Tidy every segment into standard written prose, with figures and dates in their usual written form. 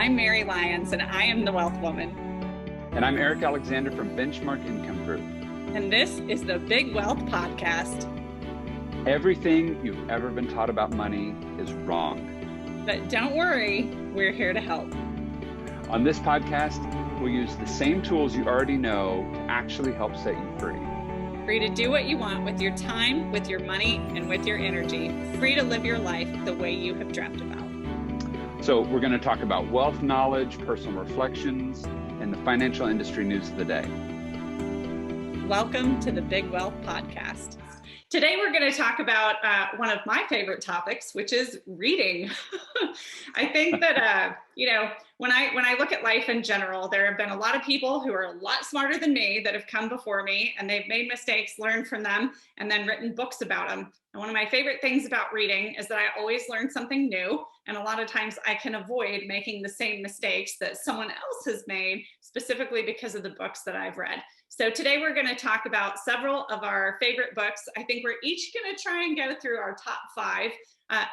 I'm Mary Lyons, and I am the Wealth Woman. And I'm Eric Alexander from Benchmark Income Group. And this is the Big Wealth Podcast. Everything you've ever been taught about money is wrong. But don't worry, we're here to help. On this podcast, we'll use the same tools you already know to actually help set you free. Free to do what you want with your time, with your money, and with your energy. Free to live your life the way you have dreamt about. So we're going to talk about wealth knowledge, personal reflections, and the financial industry news of the day. Welcome to the Big Wealth Podcast. Today we're going to talk about one of my favorite topics, which is reading. I think that when I look at life in general, there have been a lot of people who are a lot smarter than me that have come before me, and they've made mistakes, learned from them, and then written books about them. And one of my favorite things about reading is that I always learn something new, and a lot of times I can avoid making the same mistakes that someone else has made, specifically because of the books that I've read. So today we're going to talk about several of our favorite books. I think we're each going to try and go through our top five.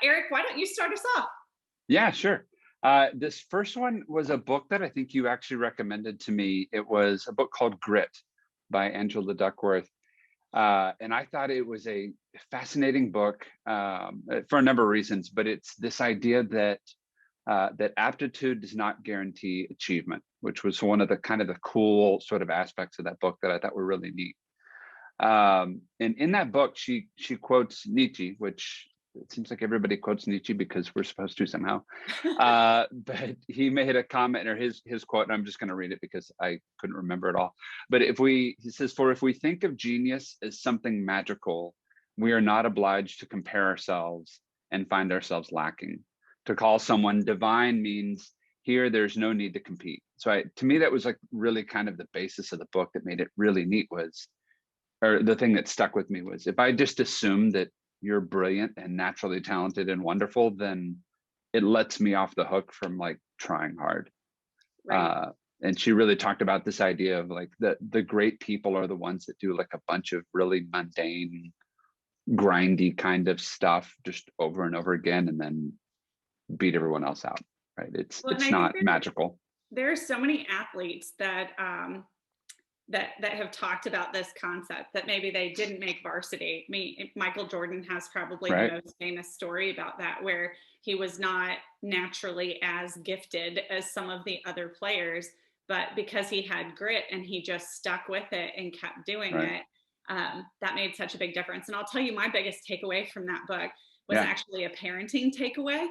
Eric, why don't you start us off? Yeah, sure. This first one was a book that I think you actually recommended to me. It was a book called Grit by Angela Duckworth. And I thought it was a fascinating book for a number of reasons, but it's this idea that that aptitude does not guarantee achievement, which was one of the kind of the cool sort of aspects of that book that I thought were really neat. And in that book, she quotes Nietzsche, which it seems like everybody quotes Nietzsche because we're supposed to somehow. But he made a comment, or his quote, and I'm just going to read it because I couldn't remember it all. But he says, "For if we think of genius as something magical, we are not obliged to compare ourselves and find ourselves lacking. To call someone divine means here there's no need to compete." So to me, that was like really kind of the basis of the book that made it really neat or the thing that stuck with me was, if I just assume that you're brilliant and naturally talented and wonderful, then it lets me off the hook from like trying hard. Right. And she really talked about this idea of like the great people are the ones that do like a bunch of really mundane, grindy kind of stuff just over and over again, and then beat everyone else out. Right? It's not magical. There are so many athletes that that have talked about this concept that maybe they didn't make varsity. Michael Jordan has probably the most famous story about that, where he was not naturally as gifted as some of the other players, but because he had grit and he just stuck with it and kept doing it, that made such a big difference. And I'll tell you, my biggest takeaway from that book was actually a parenting takeaway.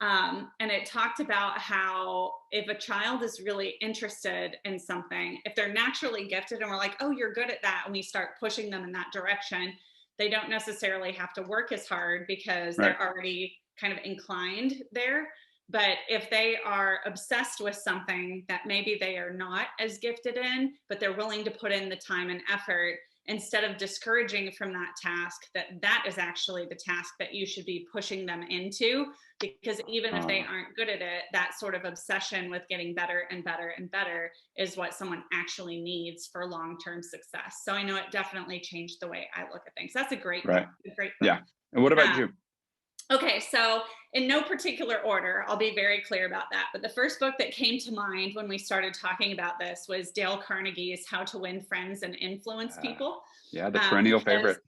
And it talked about how if a child is really interested in something, if they're naturally gifted and we're like, oh, you're good at that, and we start pushing them in that direction, they don't necessarily have to work as hard because they're already kind of inclined there. But if they are obsessed with something that maybe they are not as gifted in, but they're willing to put in the time and effort, instead of discouraging from that task, that is actually the task that you should be pushing them into, because even if they aren't good at it, that sort of obsession with getting better and better and better is what someone actually needs for long-term success. So I know it definitely changed the way I look at things. That's a great book. A great book. Yeah. And what about you? Okay, so in no particular order, I'll be very clear about that. But the first book that came to mind when we started talking about this was Dale Carnegie's How to Win Friends and Influence People. Yeah, the perennial favorite.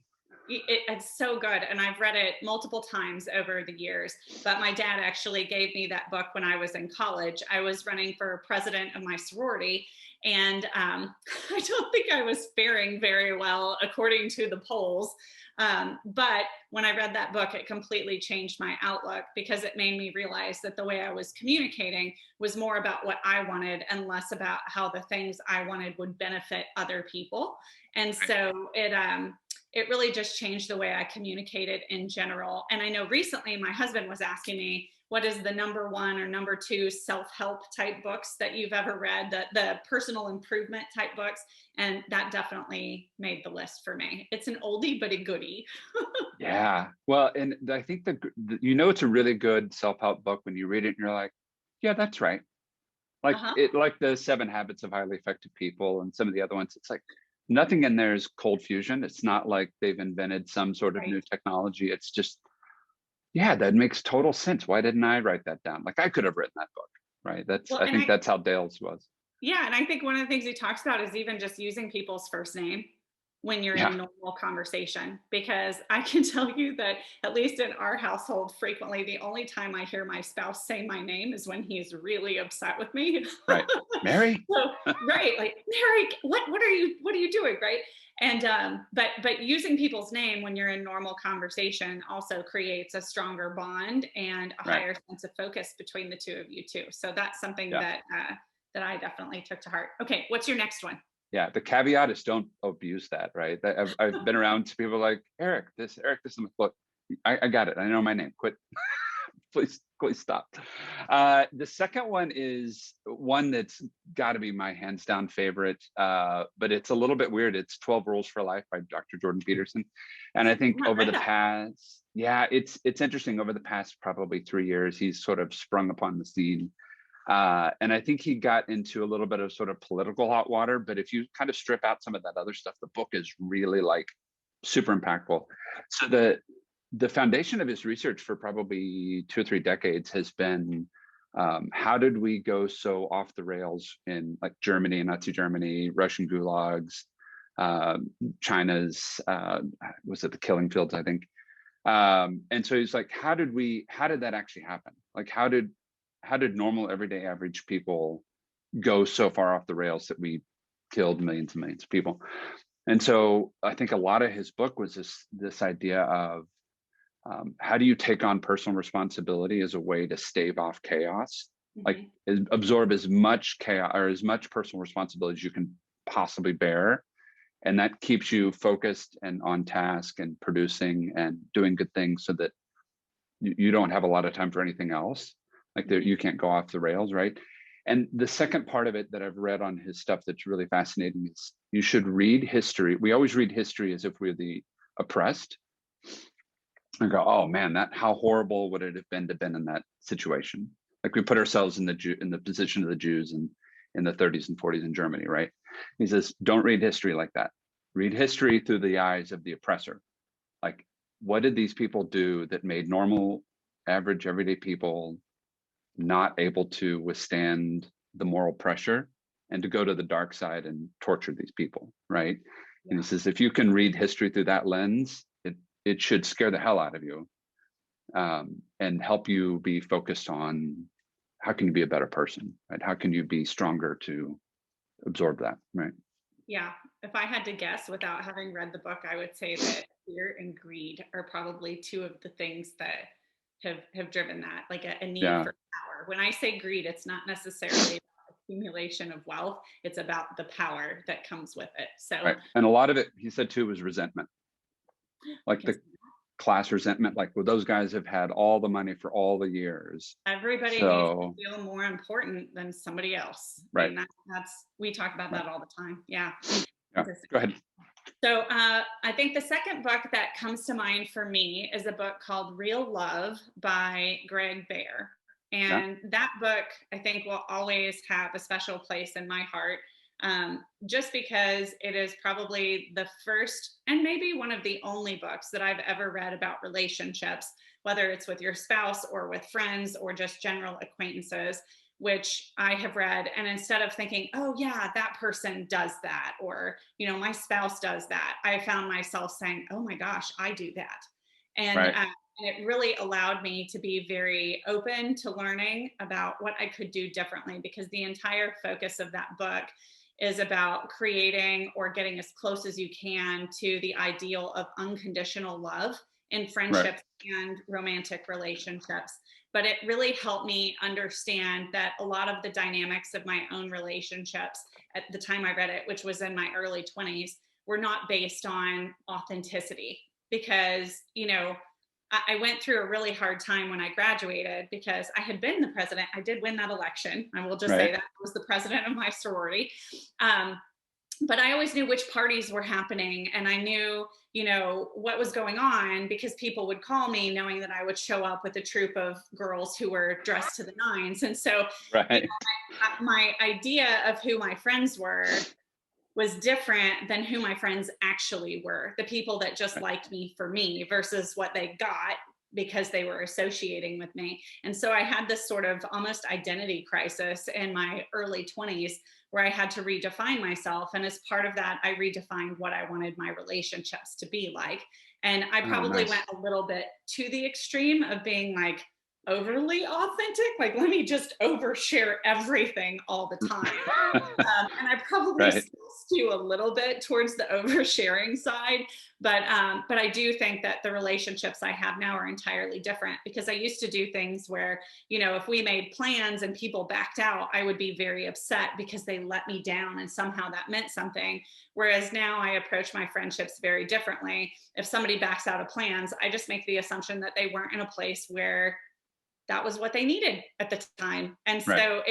It's so good. And I've read it multiple times over the years. But my dad actually gave me that book when I was in college. I was running for president of my sorority. And I don't think I was faring very well according to the polls. But when I read that book, it completely changed my outlook, because it made me realize that the way I was communicating was more about what I wanted and less about how the things I wanted would benefit other people. And so it really just changed the way I communicated in general. And I know recently my husband was asking me, what is the number one or number two self-help type books that you've ever read, the personal improvement type books? And that definitely made the list for me. It's an oldie, but a goodie. Yeah. Well, and I think it's a really good self-help book when you read it and you're like, yeah, that's right. Like like the 7 Habits of Highly Effective People and some of the other ones. It's like nothing in there is cold fusion. It's not like they've invented some sort of new technology. It's just, yeah, that makes total sense. Why didn't I write that down? Like I could have written that book. right? Well, I think that's how Dale's was. yeah, and I think one of the things he talks about is even just using people's first name when you're Yeah, in normal conversation. Because I can tell you that, at least in our household, frequently the only time I hear my spouse say my name is when he's really upset with me. right. Mary? So, right, like, Mary, what are you doing, right? And but using people's name when you're in normal conversation also creates a stronger bond and a Right. higher sense of focus between the two of you too. So that's something Yeah. that I definitely took to heart. Okay, what's your next one? Yeah. The caveat is don't abuse that, right? I've been around to people like, Eric, this is my book. I got it. I know my name. Quit. Please stop. The second one is one that's got to be my hands down favorite, but it's a little bit weird. It's 12 Rules for Life by Dr. Jordan Peterson. And I think I've not over read the that. past, yeah, it's interesting. Over the past probably 3 years, he's sort of sprung upon the scene. And I think he got into a little bit of sort of political hot water, but if you kind of strip out some of that other stuff, the book is really like super impactful. So the foundation of his research for probably 2 or 3 decades has been how did we go so off the rails in like Germany, Nazi Germany, Russian gulags, China's was it the killing fields, I think. And so he's like, how did that actually happen? Like how did normal everyday average people go so far off the rails that we killed millions and millions of people? And so I think a lot of his book was this idea of how do you take on personal responsibility as a way to stave off chaos, like absorb as much chaos or as much personal responsibility as you can possibly bear, and that keeps you focused and on task and producing and doing good things so that you don't have a lot of time for anything else, like you can't go off the rails, right? And the second part of it that I've read on his stuff that's really fascinating is you should read history. We always read history as if we're the oppressed and go, oh man, how horrible would it have been to been in that situation? Like we put ourselves in the position of the Jews in the 30s and 40s in Germany, right? He says, don't read history like that. Read history through the eyes of the oppressor. Like, what did these people do that made normal, average, everyday people not able to withstand the moral pressure and to go to the dark side and torture these people, right? Yeah. And he says, if you can read history through that lens, it should scare the hell out of you, and help you be focused on how can you be a better person, right? How can you be stronger to absorb that, right? Yeah, if I had to guess without having read the book, I would say that fear and greed are probably two of the things that have driven that, like a need for power. When I say greed, it's not necessarily accumulation of wealth, it's about the power that comes with it. So right. And a lot of it, he said too, was resentment, like the class resentment, like, well, those guys have had all the money for all the years, everybody needs to feel more important than somebody else, right? And that's we talk about that all the time. Yeah. Go ahead. So I think the second book that comes to mind for me is a book called Real Love by Greg Bear. And that book, I think, will always have a special place in my heart, just because it is probably the first and maybe one of the only books that I've ever read about relationships, whether it's with your spouse or with friends or just general acquaintances, which I have read. And instead of thinking, oh yeah, that person does that, or, my spouse does that, I found myself saying, oh my gosh, I do that. And, and it really allowed me to be very open to learning about what I could do differently, because the entire focus of that book is about creating or getting as close as you can to the ideal of unconditional love in friendships and romantic relationships. But it really helped me understand that a lot of the dynamics of my own relationships at the time I read it, which was in my early 20s, were not based on authenticity. Because, I went through a really hard time when I graduated because I had been the president. I did win that election. I will just say that I was the president of my sorority. But I always knew which parties were happening, and I knew, what was going on, because people would call me knowing that I would show up with a troop of girls who were dressed to the nines. And so my idea of who my friends were was different than who my friends actually were, the people that just liked me for me versus what they got because they were associating with me. And so I had this sort of almost identity crisis in my early 20s where I had to redefine myself. And as part of that, I redefined what I wanted my relationships to be like. And I Oh, probably went nice. a little bit to the extreme of being like overly authentic. Like, let me just overshare everything all the time. And I probably Right. still skew a little bit towards the oversharing side, but I do think that the relationships I have now are entirely different because I used to do things where, you know, if we made plans and people backed out, I would be very upset because they let me down and somehow that meant something. Whereas now I approach my friendships very differently. If somebody backs out of plans, I just make the assumption that they weren't in a place where that was what they needed at the time. And Right. so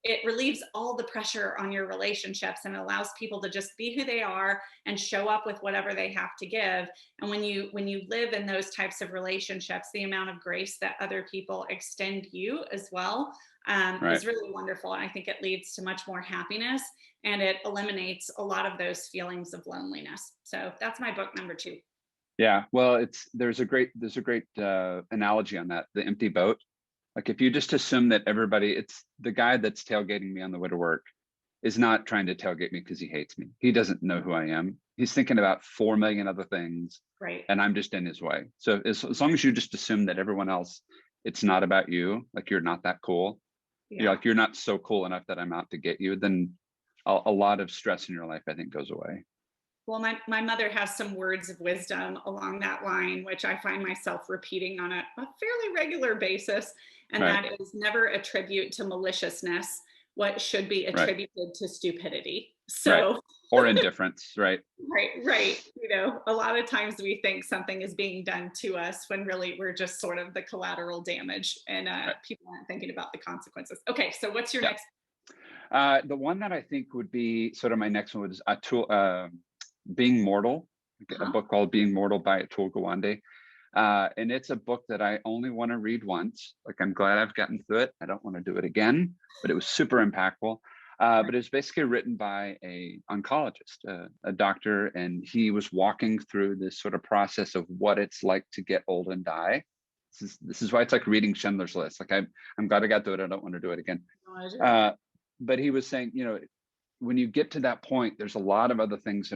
it relieves all the pressure on your relationships and allows people to just be who they are and show up with whatever they have to give. And when you live in those types of relationships, the amount of grace that other people extend you as well Right. is really wonderful. And I think it leads to much more happiness and it eliminates a lot of those feelings of loneliness. So that's my book number 2. Yeah. Well, there's a great analogy on that. The empty boat. Like if you just assume that everybody, it's the guy that's tailgating me on the way to work is not trying to tailgate me because he hates me. He doesn't know who I am. He's thinking about 4 million other things, Right. and I'm just in his way. So as long as you just assume that everyone else, it's not about you, like you're not that cool. You're Yeah. like, you're not so cool enough that I'm out to get you, then a lot of stress in your life, I think, goes away. Well, my mother has some words of wisdom along that line, which I find myself repeating on a fairly regular basis. And Right. that is never attribute to maliciousness what should be Right. attributed to stupidity. Right. So, Or indifference. Right. right. You know, a lot of times we think something is being done to us when really we're just sort of the collateral damage and Right. people aren't thinking about the consequences. Okay. So, what's your Yeah. next? The one that I think would be sort of my next one was Being Mortal, a Huh? book called Being Mortal by Atul Gawande. And it's a book that I only want to read once. Like I'm glad I've gotten through it. I don't want to do it again, but it was super impactful. But it was basically written by a oncologist, a doctor, and he was walking through this sort of process of what it's like to get old and die. This is why it's like reading Schindler's List. Like I'm glad I got through it. I don't want to do it again. But he was saying, when you get to that point, there's a lot of other things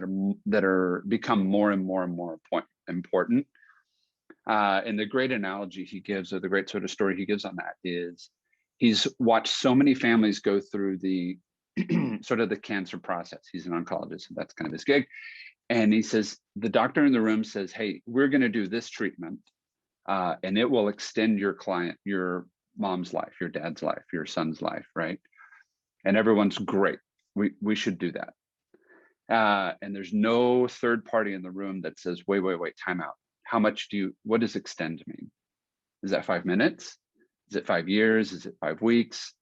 that are become more and more and more important. And the great analogy he gives, or the great sort of story he gives on that, is he's watched so many families go through the sort of the cancer process. He's an oncologist, so that's kind of his gig. And he says, the doctor in the room says, hey, we're going to do this treatment, and it will extend your mom's life, your dad's life, your son's life, right? And everyone's great. We should do that. And there's no third party in the room that says, wait, time out. What does extend mean? Is that 5 minutes? Is it 5 years? Is it 5 weeks?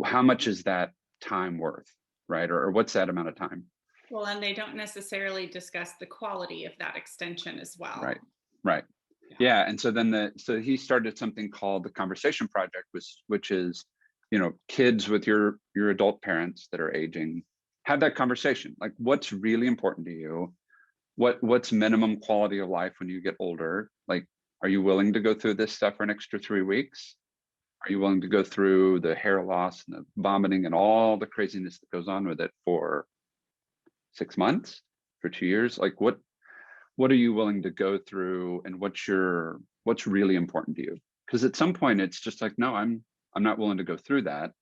How much is that time worth, right? Or what's that amount of time? Well, and they don't necessarily discuss the quality of that extension as well. Right, right. Yeah. Yeah. And so he started something called the Conversation Project, which is, kids with your adult parents that are aging, have that conversation. Like, what's really important to you? What's minimum quality of life when you get older? Like, are you willing to go through this stuff for an extra 3 weeks? Are you willing to go through the hair loss and the vomiting and all the craziness that goes on with it for 6 months, for 2 years? Like, what are you willing to go through, and what's really important to you? Because at some point it's just like, no, I'm not willing to go through that,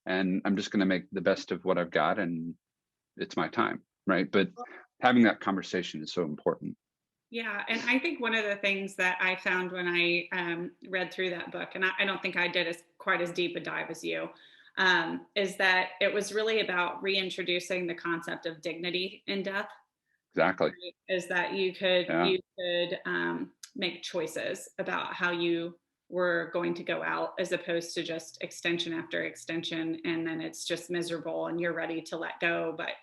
and I'm just going to make the best of what I've got, and it's my time, right? But having that conversation is so important. Yeah, and I think one of the things that I found when I read through that book, and I don't think I did quite as deep a dive as you, is that it was really about reintroducing the concept of dignity in death. Exactly. Right? Is that you could Yeah. make choices about how you were going to go out, as opposed to just extension after extension, and then it's just miserable, and you're ready to let go, but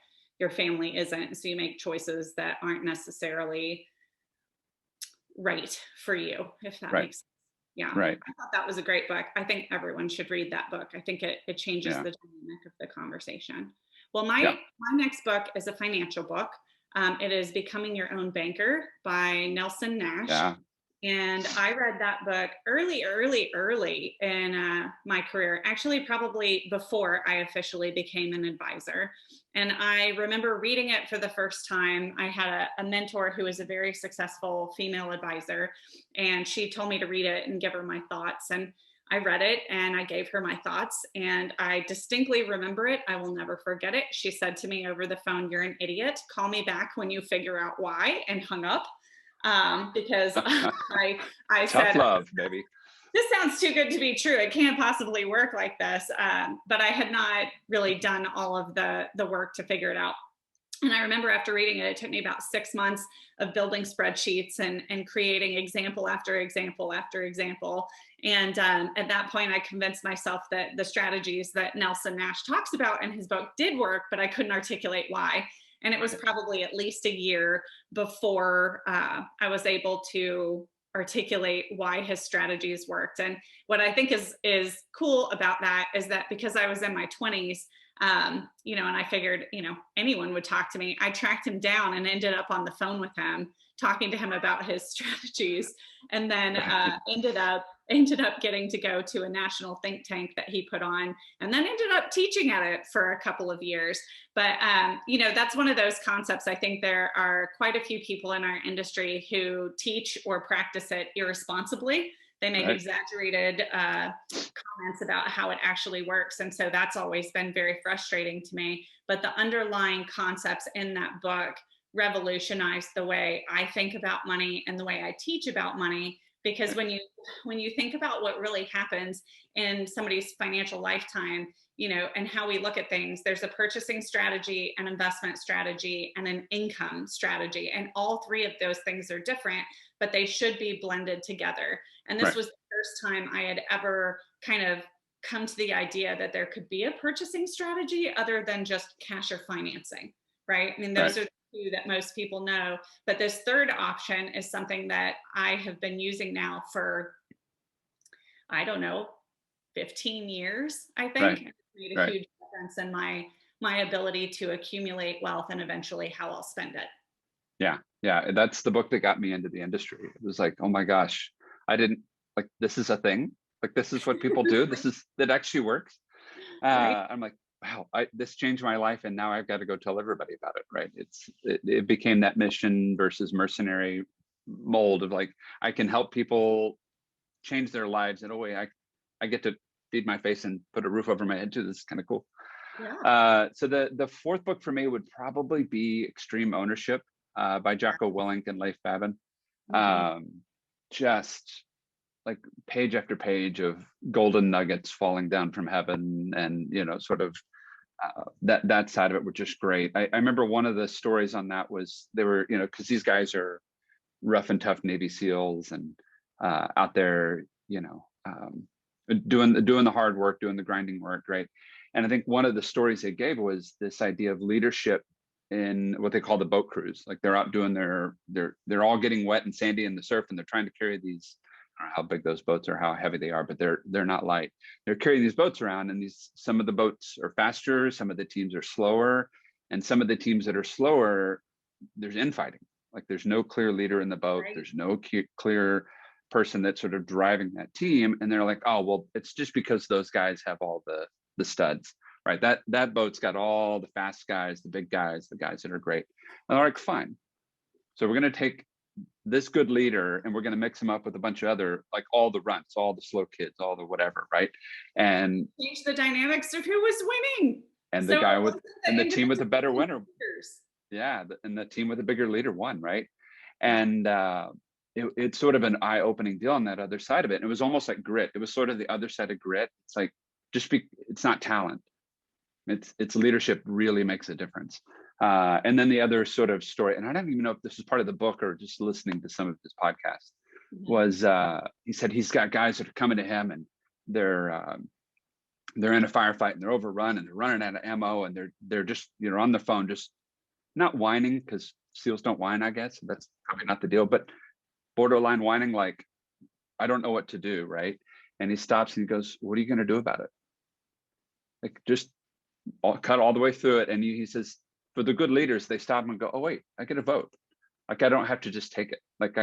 your family isn't. So you make choices that aren't necessarily right for you, if that Right. makes sense. Yeah. Right. I thought that was a great book. I think everyone should read that book. I think it changes Yeah. the dynamic of the conversation. Well, Yeah. my next book is a financial book. It is Becoming Your Own Banker by Nelson Nash. Yeah. And I read that book early in my career, actually, probably before I officially became an advisor. And I remember reading it for the first time. I had a mentor who was a very successful female advisor, and she told me to read it and give her my thoughts. And I read it and I gave her my thoughts, and I distinctly remember it. I will never forget it. She said to me over the phone, "You're an idiot. Call me back when you figure out why," and hung up. Because I Tough said, love, baby. "This sounds too good to be true. It can't possibly work like this." But I had not really done all of the work to figure it out. And I remember after reading it, it took me about 6 months of building spreadsheets and creating example after example after example. And at that point, I convinced myself that the strategies that Nelson Nash talks about in his book did work, but I couldn't articulate why. And it was probably at least a year before I was able to articulate why his strategies worked. And what I think is cool about that is that because I was in my 20s, and I figured, anyone would talk to me. I tracked him down and ended up on the phone with him, talking to him about his strategies, and then ended up getting to go to a national think tank that he put on, and then ended up teaching at it for a couple of years. But that's one of those concepts. I think there are quite a few people in our industry who teach or practice it irresponsibly. They make exaggerated comments about how it actually works. And so that's always been very frustrating to me. But the underlying concepts in that book revolutionized the way I think about money and the way I teach about money. Because when you think about what really happens in somebody's financial lifetime, and how we look at things, there's a purchasing strategy, an investment strategy, and an income strategy. And all three of those things are different, but they should be blended together. And this was the first time I had ever kind of come to the idea that there could be a purchasing strategy other than just cash or financing, right? I mean, those are the two that most people know. But this third option is something that I have been using now for, I don't know, 15 years, I think. It's made a huge difference in my ability to accumulate wealth and eventually how I'll spend it. Yeah. That's the book that got me into the industry. It was like, oh my gosh, I didn't this is a thing. Like, this is what people do. That actually works. I'm like, wow, this changed my life, and now I've got to go tell everybody about it. Right? It became that mission versus mercenary mold of like, I can help people change their lives in a way I get to feed my face and put a roof over my head too. This is kind of cool. Yeah. So the fourth book for me would probably be Extreme Ownership by Jocko Willink and Leif Babin. Just like page after page of golden nuggets falling down from heaven, and sort of that side of it was just great. I remember one of the stories on that was they were, because these guys are rough and tough Navy SEALs and out there, doing the hard work, doing the grinding work, right? And I think one of the stories they gave was this idea of leadership in what they call the boat cruise. Like, they're out doing they're all getting wet and sandy in the surf, and they're trying to carry these, I don't know how big those boats are, how heavy they are, but they're not light. They're carrying these boats around, and some of the boats are faster, some of the teams are slower, and some of the teams that are slower, there's infighting. Like, there's no clear leader in the boat. There's no clear person that's sort of driving that team, and they're like, oh well, it's just because those guys have all the studs, right? That boat's got all the fast guys, the big guys, the guys that are great. And they're like, fine, so we're going to take this good leader and we're going to mix him up with a bunch of other, like, all the runts, all the slow kids, all the whatever, right? And change the dynamics of who was winning. And the guy with and the team with the better winner. Yeah, and the team with the bigger leader won, right? And it's sort of an eye-opening deal on that other side of it. And it was almost like grit. It was sort of the other side of grit. It's like, it's not talent. It's leadership really makes a difference. And then the other sort of story, and I don't even know if this is part of the book or just listening to some of his podcasts, was he said he's got guys that are coming to him and they're in a firefight and they're overrun and they're running out of ammo and they're just on the phone, just not whining, because SEALs don't whine, I guess. That's probably not the deal, but borderline whining, like, I don't know what to do, right? And he stops and he goes, what are you going to do about it? Like, just cut all the way through it. And he says, for the good leaders, they stop and go, oh wait, I get a vote. Like, I don't have to just take it. Like,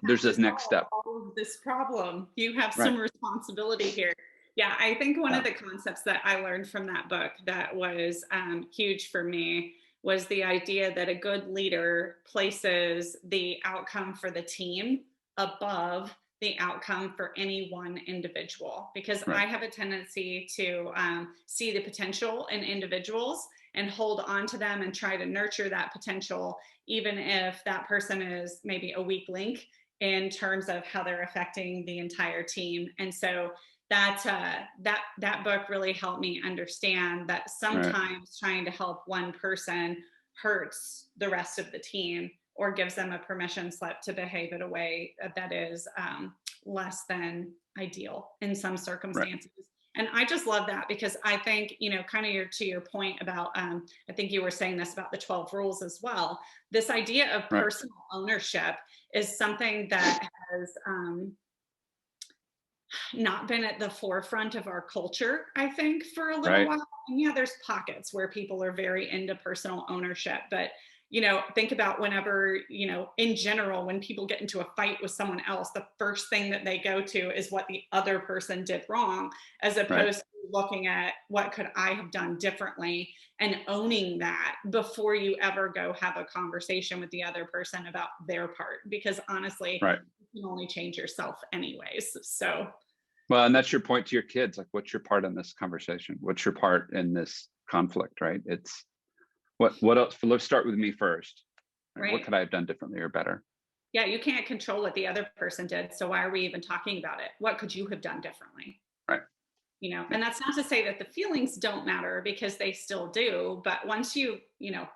there's this next step. All solve this problem. You have Right. some responsibility here. Yeah, I think one Yeah. of the concepts that I learned from that book that was huge for me was the idea that a good leader places the outcome for the team above the outcome for any one individual. Because Right. I have a tendency to see the potential in individuals and hold on to them and try to nurture that potential, even if that person is maybe a weak link in terms of how they're affecting the entire team. And so that book really helped me understand that Right. sometimes trying to help one person hurts the rest of the team or gives them a permission slip to behave in a way that is less than ideal in some Right. circumstances. And I just love that because I think, kind of to your point about, I think you were saying this about the 12 rules as well. This idea of Right. personal ownership is something that has not been at the forefront of our culture, I think, for a little Right. while. And yeah, there's pockets where people are very into personal ownership, but think about whenever, in general, when people get into a fight with someone else, the first thing that they go to is what the other person did wrong, as Right. opposed to looking at what could I have done differently and owning that before you ever go have a conversation with the other person about their part. Because honestly, Right. you can only change yourself anyways. So Well, and that's your point to your kids. Like, what's your part in this conversation? What's your part in this conflict? Right. It's what else? Let's start with me first. Right? What right. could I have done differently or better? Yeah, you can't control what the other person did. So why are we even talking about it? What could you have done differently? Right. Yeah. And that's not to say that the feelings don't matter, because they still do. But once you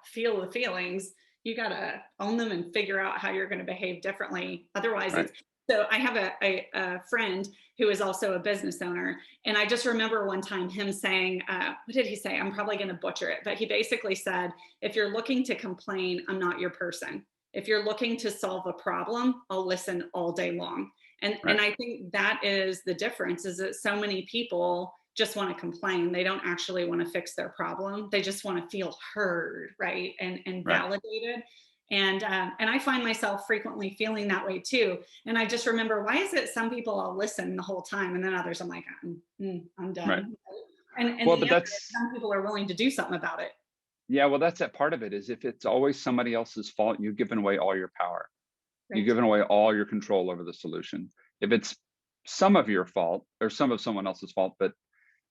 feel the feelings, you got to own them and figure out how you're going to behave differently. Otherwise, Right. it's so I have a friend who is also a business owner. And I just remember one time him saying, what did he say? I'm probably going to butcher it, but he basically said, if you're looking to complain, I'm not your person. If you're looking to solve a problem, I'll listen all day long. And Right. I think that is the difference, is that so many people just want to complain. They don't actually want to fix their problem. They just want to feel heard, right? And Right. validated. And I find myself frequently feeling that way too. And I just remember, why is it some people I'll listen the whole time, and then others I'm like, I'm Right. done. And Well, the but answer is that's some people are willing to do something about it. yeah. Well, that's that part of it. Is if it's always somebody else's fault, you've given away all your power. You've Right. given away all your control over the solution. If it's some of your fault or some of someone else's fault, but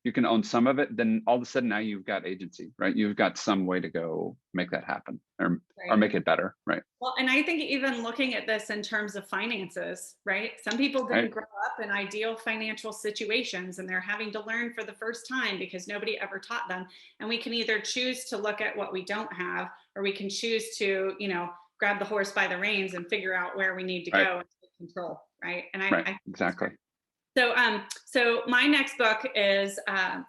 you can own some of it, then all of a sudden now you've got agency, right? You've got some way to go make that happen or Right. make it better, right? Well, and I think even looking at this in terms of finances, right? Some people didn't Right. grow up in ideal financial situations, and they're having to learn for the first time because nobody ever taught them. And we can either choose to look at what we don't have, or we can choose to, grab the horse by the reins and figure out where we need to Right. go and take control, right? And Right. I think that's Exactly. great. So my next book is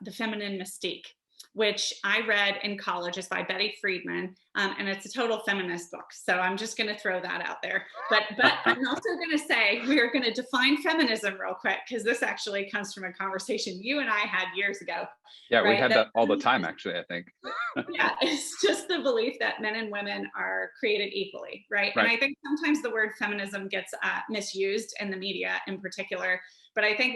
The Feminine Mystique, which I read in college. It's by Betty Friedman, and it's a total feminist book. So I'm just going to throw that out there. But I'm also going to say we are going to define feminism real quick, because this actually comes from a conversation you and I had years ago. Yeah, we Right? had that all the time, actually, I think. Yeah, it's just the belief that men and women are created equally, right? And Right. I think sometimes the word feminism gets misused in the media in particular. But I think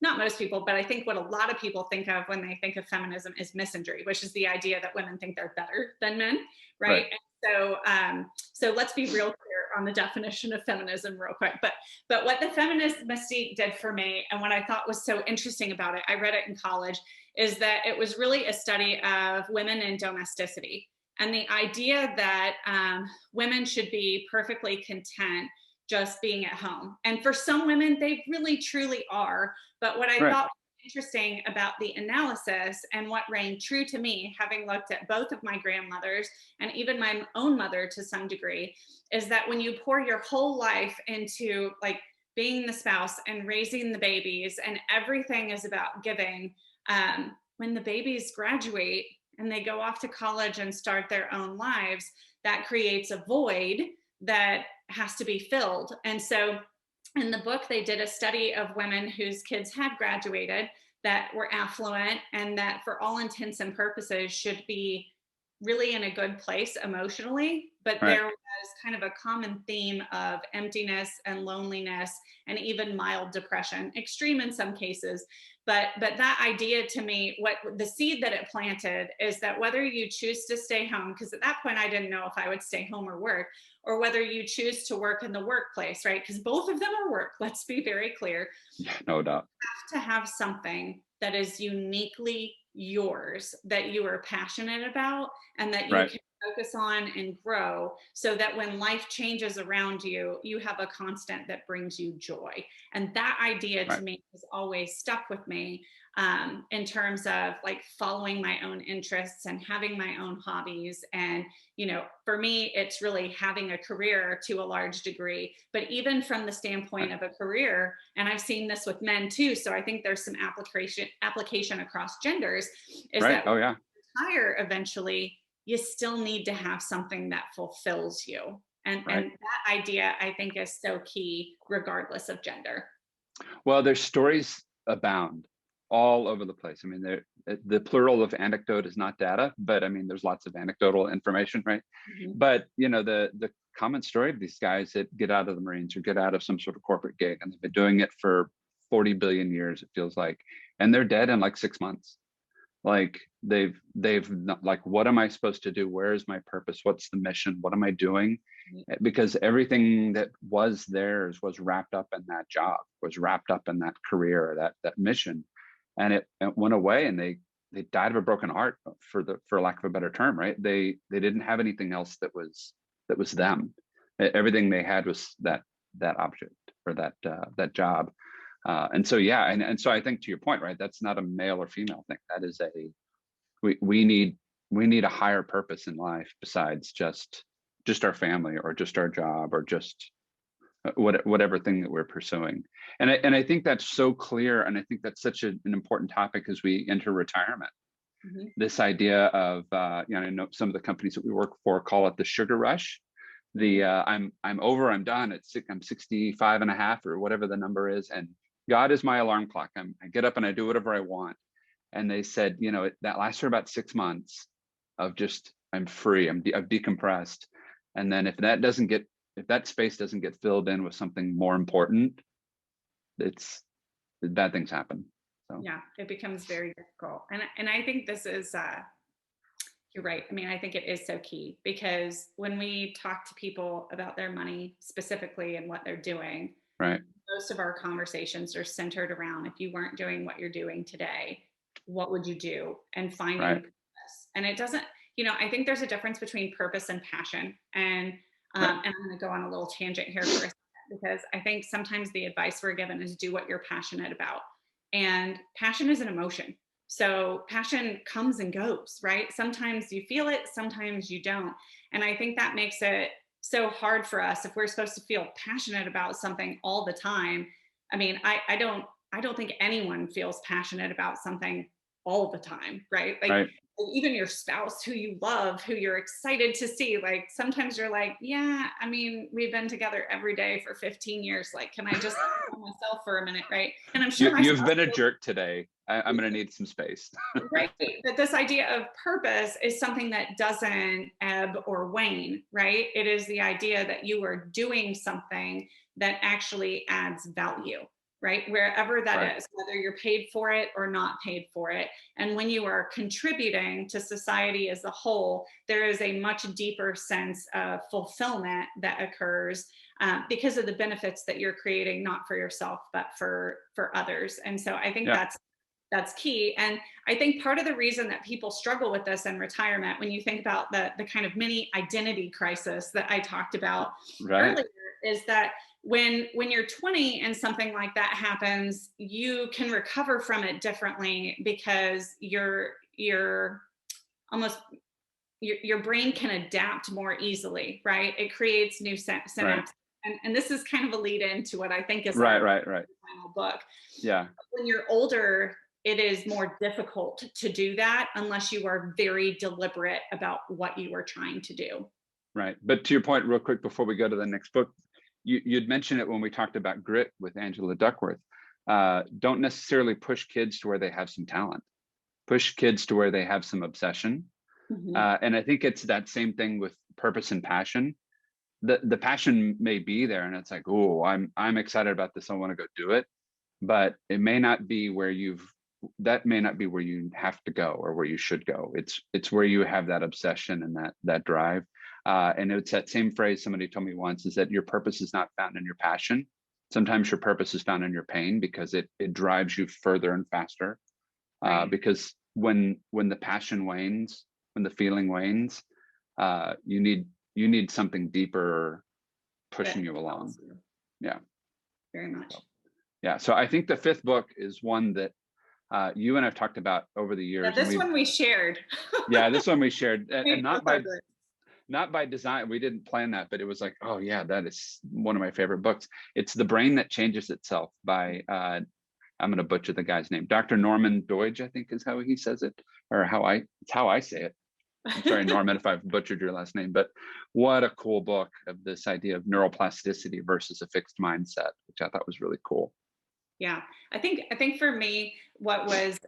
not most people, but I think what a lot of people think of when they think of feminism is misandry, which is the idea that women think they're better than men, right? Right. And so let's be real clear on the definition of feminism real quick. But what the feminist mystique did for me, and what I thought was so interesting about it, I read it in college, is that it was really a study of women and domesticity, and the idea that women should be perfectly content just being at home. And for some women, they really truly are. But what I Right. thought was interesting about the analysis, and what rang true to me, having looked at both of my grandmothers and even my own mother to some degree, is that when you pour your whole life into like being the spouse and raising the babies, and everything is about giving, when the babies graduate and they go off to college and start their own lives, that creates a void that has to be filled. And so in the book, they did a study of women whose kids had graduated, that were affluent, and that for all intents and purposes should be really in a good place emotionally. But Right. there was as kind of a common theme of emptiness and loneliness and even mild depression, extreme in some cases. But that idea to me, what the seed that it planted is that whether you choose to stay home, because at that point I didn't know if I would stay home or work, or whether you choose to work in the workplace, right? Because both of them are work, let's be very clear. Yeah, no doubt. You have to have something that is uniquely yours, that you are passionate about, and that you Right. can focus on and grow, so that when life changes around you, you have a constant that brings you joy. And that idea to Right. me has always stuck with me, in terms of like following my own interests and having my own hobbies. And, for me, it's really having a career to a large degree. But even from the standpoint of a career, and I've seen this with men too, so I think there's some application across genders, is Right. that Oh yeah. retire eventually, you still need to have something that fulfills you. And Right. that idea, I think, is so key regardless of gender. Well, there's stories abound all over the place. I mean, the plural of anecdote is not data, but I mean, there's lots of anecdotal information, right? Mhm. But the common story of these guys that get out of the Marines or get out of some sort of corporate gig, and they've been doing it for 40 billion years, it feels like, and they're dead in like 6 months. Like they've not, like, what am I supposed to do? Where is my purpose? What's the mission? What am I doing? Because everything that was theirs was wrapped up in that job, was wrapped up in that career, that mission, and it went away, and they died of a broken heart, for lack of a better term, right? They didn't have anything else that was them. Everything they had was that object, or that job. And so yeah, and so I think, to your point, right, that's not a male or female thing. That is we need a higher purpose in life besides just our family, or just our job, or just whatever thing that we're pursuing. And I think that's so clear, and I think that's such an important topic as we enter retirement. Mhm. This idea of I know some of the companies that we work for call it the sugar rush. The I'm over, I'm done at I'm 65 and a half, or whatever the number is, and God is my alarm clock. I get up and I do whatever I want. And they said, that lasts for about 6 months of just, I'm free, I've decompressed. And then if that space doesn't get filled in with something more important, it's bad things happen. So Yeah, it becomes very difficult. And I think this is you're right. I mean, I think it is so key, because when we talk to people about their money specifically and what they're doing, right, most of our conversations are centered around, if you weren't doing what you're doing today, what would you do? And finding right, purpose. And it doesn't, I think there's a difference between purpose and passion. right, And I'm going to go on a little tangent here for a second, because I think sometimes the advice we're given is do what you're passionate about. And passion is an emotion. So passion comes and goes, right? Sometimes you feel it, sometimes you don't. And I think that makes it so hard for us if we're supposed to feel passionate about something all the time. I mean, I don't think anyone feels passionate about something all the time, right? Like right. even your spouse who you love, who you're excited to see, like sometimes you're like, yeah, I mean, we've been together every day for 15 years. Like, can I just myself for a minute, right? And I'm sure my You've spouse been a jerk today. I'm going to need some space. right, but this idea of purpose is something that doesn't ebb or wane, right? It is the idea that you are doing something that actually adds value, right? Wherever Right, that is, whether you're paid for it or not paid for it. And when you are contributing to society as a whole, there is a much deeper sense of fulfillment that occurs, because of the benefits that you're creating, not for yourself, but for others. And so I think yeah, that's key. And I think part of the reason that people struggle with this in retirement, when you think about the kind of mini identity crisis that I talked about right, earlier, is that when you're 20 and something like that happens, you can recover from it differently, because you're almost your brain can adapt more easily, right? It creates new right, synapses. And this is kind of a lead into what I think is right, our right, right. final book. Yeah, When you're older, it is more difficult to do that unless you are very deliberate about what you are trying to do. right. But to your point, real quick, before we go to the next book, you'd mentioned it when we talked about Grit with Angela Duckworth. Don't necessarily push kids to where they have some talent. Push kids to where they have some obsession. Mhm. And I think it's that same thing with purpose and passion. the passion may be there, and it's like, oh, I'm excited about this, I want to go do it, but it may not be where that may not be where you have to go or where you should go. It's where you have that obsession and that drive. And it's that same phrase somebody told me once, is that your purpose is not found in your passion. Sometimes your purpose is found in your pain, because it drives you further and faster. Right. Because when the passion wanes, when the feeling wanes, you need something deeper pushing you along. Yeah. Very much. Yeah. So I think the fifth book is one that you and I've talked about over the years. Yeah, this one we shared. Yeah, this one we shared, and not by design. We didn't plan that, but it was like, oh yeah, that is one of my favorite books. It's The Brain That Changes Itself by I'm going to butcher the guy's name, Dr. Norman Doidge, I think is how he says it, or it's how I say it. I'm sorry, Norman, if I've butchered your last name, but what a cool book of this idea of neuroplasticity versus a fixed mindset, which I thought was really cool. Yeah, I think for me, what was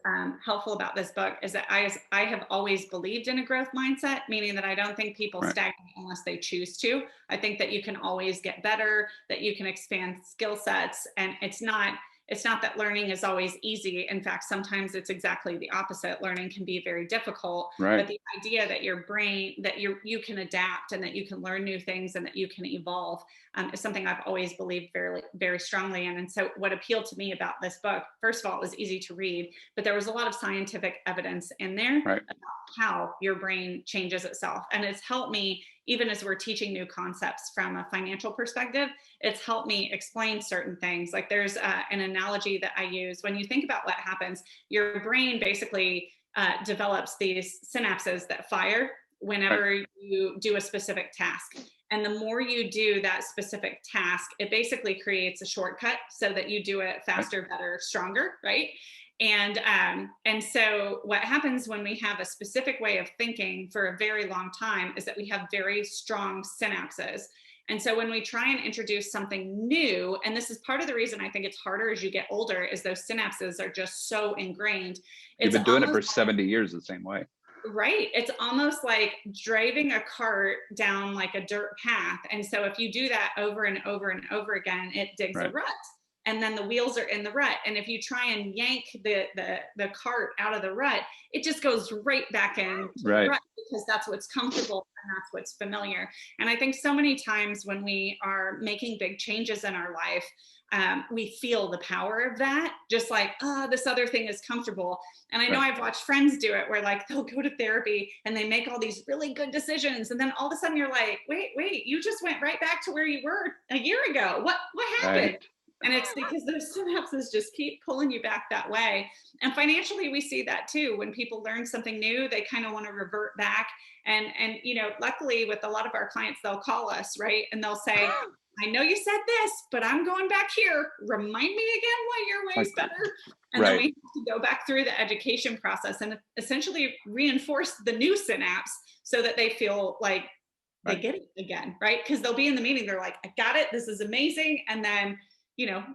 helpful about this book is that I have always believed in a growth mindset, meaning that I don't think people stagnate unless they choose to. I think that you can always get better, that you can expand skill sets, and it's not that learning is always easy. In fact, sometimes it's exactly the opposite. Learning can be very difficult. Right. But the idea that your brain, that you can adapt and that you can learn new things and that you can evolve is something I've always believed very, very strongly in. And so what appealed to me about this book, first of all, it was easy to read, but there was a lot of scientific evidence in there about how your brain changes itself. And it's helped me, even as we're teaching new concepts from a financial perspective, it's helped me explain certain things. Like there's an analogy that I use. When you think about what happens, your brain basically develops these synapses that fire whenever you do a specific task. And the more you do that specific task, it basically creates a shortcut so that you do it faster, better, stronger, right? And so what happens when we have a specific way of thinking for a very long time is that we have very strong synapses. And so when we try and introduce something new, and this is part of the reason I think it's harder as you get older, is those synapses are just so ingrained. You've been doing it for 70 years the same way. Right. It's almost like driving a cart down like a dirt path. And so if you do that over and over and over again, it digs a rut. And then the wheels are in the rut. And if you try and yank the cart out of the rut, it just goes right back into the rut, because that's what's comfortable and that's what's familiar. And I think so many times when we are making big changes in our life, we feel the power of that, just like, oh, this other thing is comfortable. And I know I've watched friends do it where like they'll go to therapy and they make all these really good decisions. And then all of a sudden you're like, wait, you just went right back to where you were a year ago. What happened? And it's because those synapses just keep pulling you back that way. And financially, we see that too. When people learn something new, they kind of want to revert back. And luckily with a lot of our clients, they'll call us, right? And they'll say, I know you said this, but I'm going back here. Remind me again why your way's better. And then we have to go back through the education process and essentially reinforce the new synapse so that they feel like they get it again, right? Because they'll be in the meeting, they're like, I got it, this is amazing. And then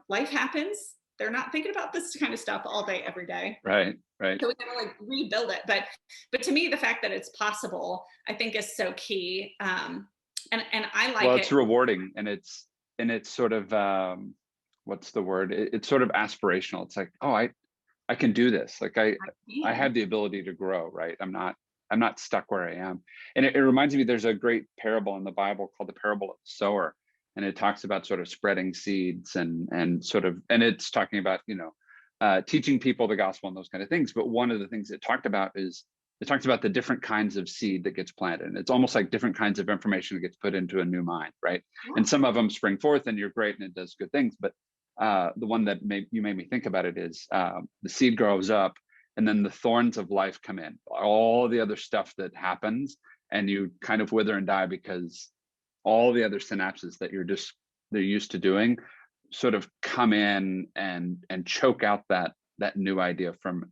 life happens. They're not thinking about this kind of stuff all day, every day. Right. So we gotta like rebuild it. But to me, the fact that it's possible, I think is so key. And I like it. Well, it's rewarding, and it's sort of what's the word? It's sort of aspirational. It's like, oh, I can do this. Like I have the ability to grow, right? I'm not stuck where I am. And it reminds me, there's a great parable in the Bible called the parable of the sower. And it talks about sort of spreading seeds and it's talking about, teaching people the gospel and those kind of things. But one of the things it talked about is it talks about the different kinds of seed that gets planted. And it's almost like different kinds of information that gets put into a new mind, right? And some of them spring forth and you're great and it does good things. But the one that you made me think about it is the seed grows up and then the thorns of life come in, all the other stuff that happens, and you kind of wither and die because all the other synapses that they're used to doing sort of come in and choke out that new idea from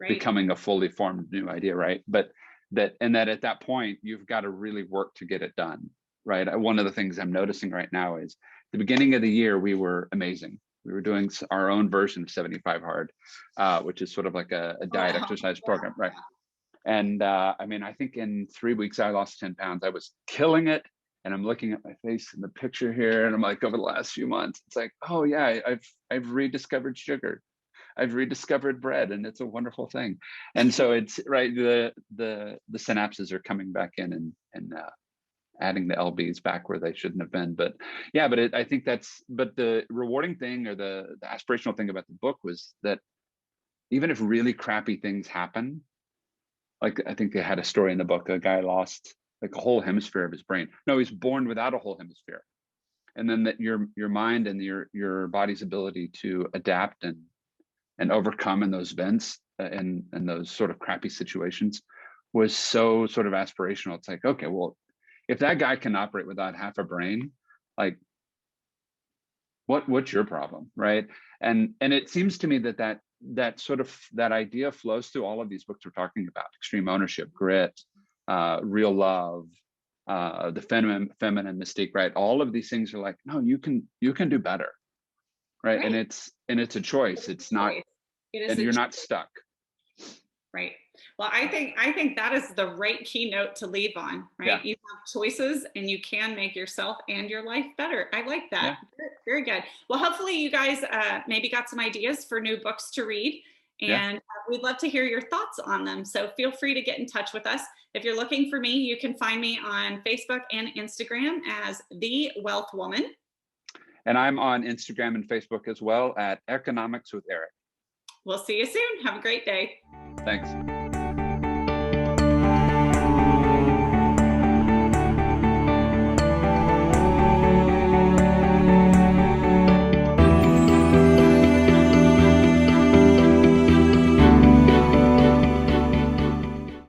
becoming a fully formed new idea, right? But that at that point, you've got to really work to get it done, right? One of the things I'm noticing right now is the beginning of the year, we were amazing. We were doing our own version of 75 Hard, which is sort of like a diet exercise program, right? And I think in 3 weeks, I lost 10 pounds. I was killing it. and I'm looking at my face in the picture here, and I'm like, over the last few months, it's like, oh yeah, I've rediscovered sugar. I've rediscovered bread, and it's a wonderful thing. And so it's right, the synapses are coming back in, and adding the lbs back where they shouldn't have been. But yeah, but I think but the rewarding thing, or the aspirational thing about the book, was that even if really crappy things happen, like I think they had a story in the book, a guy lost like a whole hemisphere of his brain. No, he's born without a whole hemisphere. And then that your mind and your body's ability to adapt and overcome in those events, and those sort of crappy situations, was so sort of aspirational. It's like, okay, well, if that guy can operate without half a brain, like what's your problem, right? And it seems to me that sort of that idea flows through all of these books we're talking about: extreme ownership, grit, real love, the feminine mystique, right? All of these things are like, no, you can do better, right? And it's a choice. It's not, and you're not stuck. Right. Well, I think that is the right keynote to leave on, right? Yeah. You have choices, and you can make yourself and your life better. I like that. Yeah. Very good. Well, hopefully you guys maybe got some ideas for new books to read, and we'd love to hear your thoughts on them. So feel free to get in touch with us. If you're looking for me, you can find me on Facebook and Instagram as The Wealth Woman. And I'm on Instagram and Facebook as well at Economics with Eric. We'll see you soon. Have a great day. Thanks.